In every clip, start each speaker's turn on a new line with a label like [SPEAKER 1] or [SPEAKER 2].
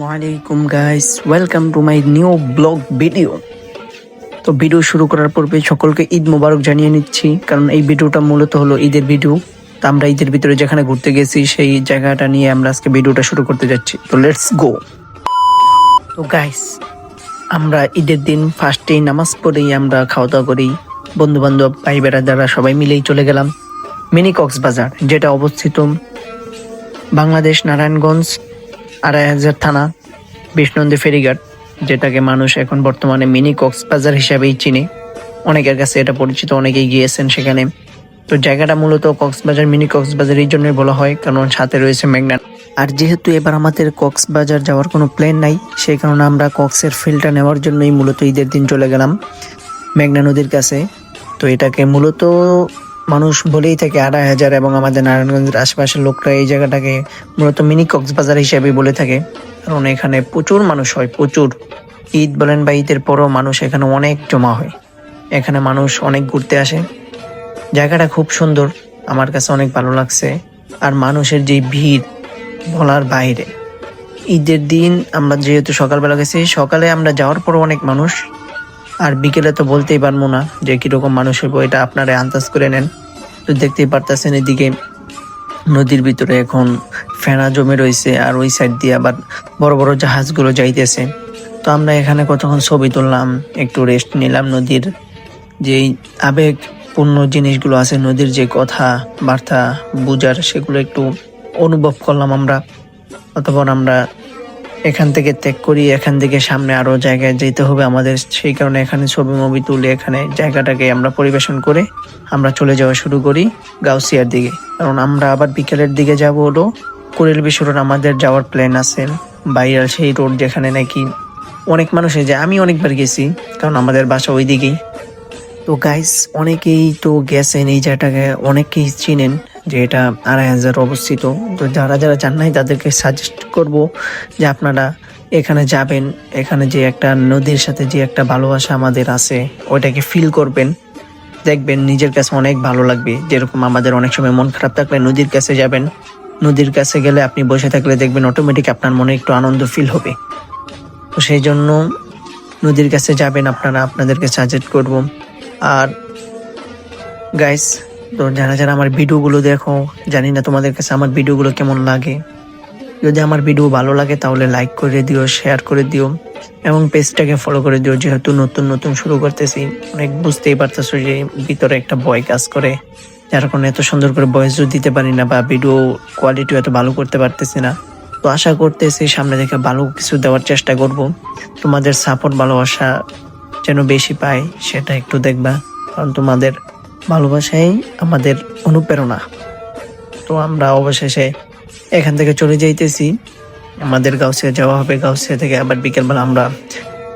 [SPEAKER 1] ওয়ালাইকুম guys, welcome to my new blog video. তো video শুরু করার পূর্বে সকলকে ঈদ মোবারক জানিয়ে নিচ্ছি, কারণ এই ভিডিওটা মূলত হলো ঈদের ভিডিও। তো আমরা ঈদের ভিতরে যেখানে ঘুরতে গেছি সেই জায়গাটা নিয়ে আমরা আজকে ভিডিওটা শুরু করতে যাচ্ছি। তো লেটস গো। তো গাইস, আমরা ঈদের দিন ফার্স্টেই নামাজ পড়েই আমরা খাওয়া দাওয়া করি, বন্ধু বান্ধব ভাই বেড়াদারা সবাই মিলেই চলে গেলাম মিনি কক্সবাজার, যেটা অবস্থিত বাংলাদেশ নারায়ণগঞ্জ ২৫০০ থানা বিষ্ণন্দী ফেরিঘাট, যেটাকে মানুষ এখন বর্তমানে মিনি কক্সবাজার হিসাবেই চিনে। অনেকের কাছে এটা পরিচিত, অনেকেই গিয়েছেন সেখানে। তো জায়গাটা মূলত কক্সবাজার মিনি কক্সবাজার এই জন্যই বলা হয় কারণ সাথে রয়েছে মেঘনা। আর যেহেতু এবার আমাদের কক্সবাজার যাওয়ার কোনো প্ল্যান নাই, সেই কারণে আমরা কক্সের ফিলটা নেওয়ার জন্যই মূলত ঈদের দিন চলে গেলাম মেঘনা নদীর কাছে। তো এটাকে মূলত মানুষ বলেই থাকে ২৫০০, এবং আমাদের নারায়ণগঞ্জের আশেপাশের লোকরা এই জায়গাটাকে মূলত মিনি কক্সবাজার হিসেবে বলে থাকে, কারণ এখানে প্রচুর মানুষ হয়, প্রচুর। ঈদ বলেন বা ঈদের পরও মানুষ এখানে অনেক জমা হয়, এখানে মানুষ অনেক ঘুরতে আসে। জায়গাটা খুব সুন্দর, আমার কাছে অনেক ভালো লাগছে। আর মানুষের যে ভিড় বলার বাইরে। ঈদের দিন আমরা যেহেতু সকালবেলা গেছি, সকালে আমরা যাওয়ার পরও অনেক মানুষ, আর বিকেলে তো বলতেই পারবো না যে কিরকম মানুষ হইব, এটা আপনারা আন্দাজ করে নেন। তো দেখতেই পারতেছেন এদিকে নদীর ভিতরে এখন ফেনা জমে রয়েছে, আর ওই সাইড দিয়ে আবার বড় বড় জাহাজগুলো যাইতেছে। তো আমরা এখানে কতক্ষণ ছবি তুললাম, একটু রেস্ট নিলাম, নদীর যেই আবেগপূর্ণ জিনিসগুলো আছে, নদীর যে কথা বার্তা বুঝার, সেগুলো একটু অনুভব করলাম আমরা। অতঃপর আমরা এখান থেকে ত্যাগ করি, এখান থেকে সামনে আরো জায়গায় যেতে হবে আমাদের, সেই কারণে এখানে ছবি মুভি তুলে এখানে জায়গাটাকে আমরা পরিবেশন করে আমরা চলে যাওয়া শুরু করি গাউসিয়ার দিকে। কারণ আমরা আবার বিকেলের দিকে যাব হলো কুড়িল বিশ্ব রোড, আমাদের যাওয়ার প্ল্যান আছে। ভাইরাল সেই রোড, যেখানে নাকি অনেক মানুষে যায়, আমি অনেকবার গেছি কারণ আমাদের বাসা ওই দিকেই। তো গাইস, অনেকেই তো গেছেন এই জায়গাটাকে, অনেকেই চিনেন যে এটা ২৫০০ অবস্থিত। তো যারা যারা জান নাই তাদেরকে সাজেস্ট করব যে আপনারা এখানে যাবেন, এখানে যে একটা নদীর সাথে যে একটা ভালোবাসা আমাদের আছে ওইটাকে ফিল করবেন, দেখবেন নিজের কাছে অনেক ভালো লাগবে। যেরকম আমাদের অনেক সময় মন খারাপ থাকলে নদীর কাছে যাবেন, নদীর কাছে গেলে আপনি বসে থাকলে দেখবেন অটোমেটিক আপনার মনে একটু আনন্দ ফিল হবে। তো সেই জন্য নদীর কাছে যাবেন আপনারা, আপনাদেরকে সাজেস্ট করব। আর গাইস, তো যারা যারা আমার ভিডিওগুলো দেখো, জানি না তোমাদের কাছে আমার ভিডিওগুলো কেমন লাগে। যদি আমার ভিডিও ভালো লাগে তাহলে লাইক করে দিও, শেয়ার করে দিও, এবং পেজটাকে ফলো করে দিও। যেহেতু নতুন নতুন শুরু করতেছি, অনেক বুঝতেই পারতেছো যে ভিতরে একটা ভয় কাজ করে, যার কারণে এত সুন্দর করে ভয়েসও দিতে পারি না বা ভিডিও কোয়ালিটিও এত ভালো করতে পারতেছি না। তো আশা করতেছি সামনে থেকে ভালো কিছু দেওয়ার চেষ্টা করব। তোমাদের সাপোর্ট ভালোবাসা যেন বেশি পাই সেটা একটু দেখবা, কারণ তোমাদের ভালোবাসাই আমাদের অনুপ্রেরণা। তো আমরা অবশেষে এখান থেকে চলে যাইতেছি, আমাদের গাউসিয়া যাওয়া হবে। গাউসিয়া থেকে আবার বিকেলবেলা আমরা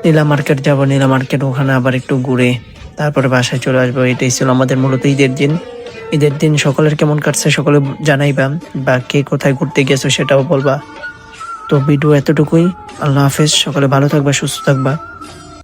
[SPEAKER 1] নীলা মার্কেট যাব, নীলা মার্কেট ওখানে আবার একটু ঘুরে তারপরে বাসায় চলে আসবো। এটাই ছিল আমাদের মূলত ঈদের দিন। ঈদের দিন সকলের কেমন কাটছে সকলে জানাইবা, বা কে কোথায় ঘুরতে গেছো সেটাও বলবা। তো ভিডিও এতটুকুই, আল্লাহ হাফেজ, সকলে ভালো থাকবা, সুস্থ থাকবা।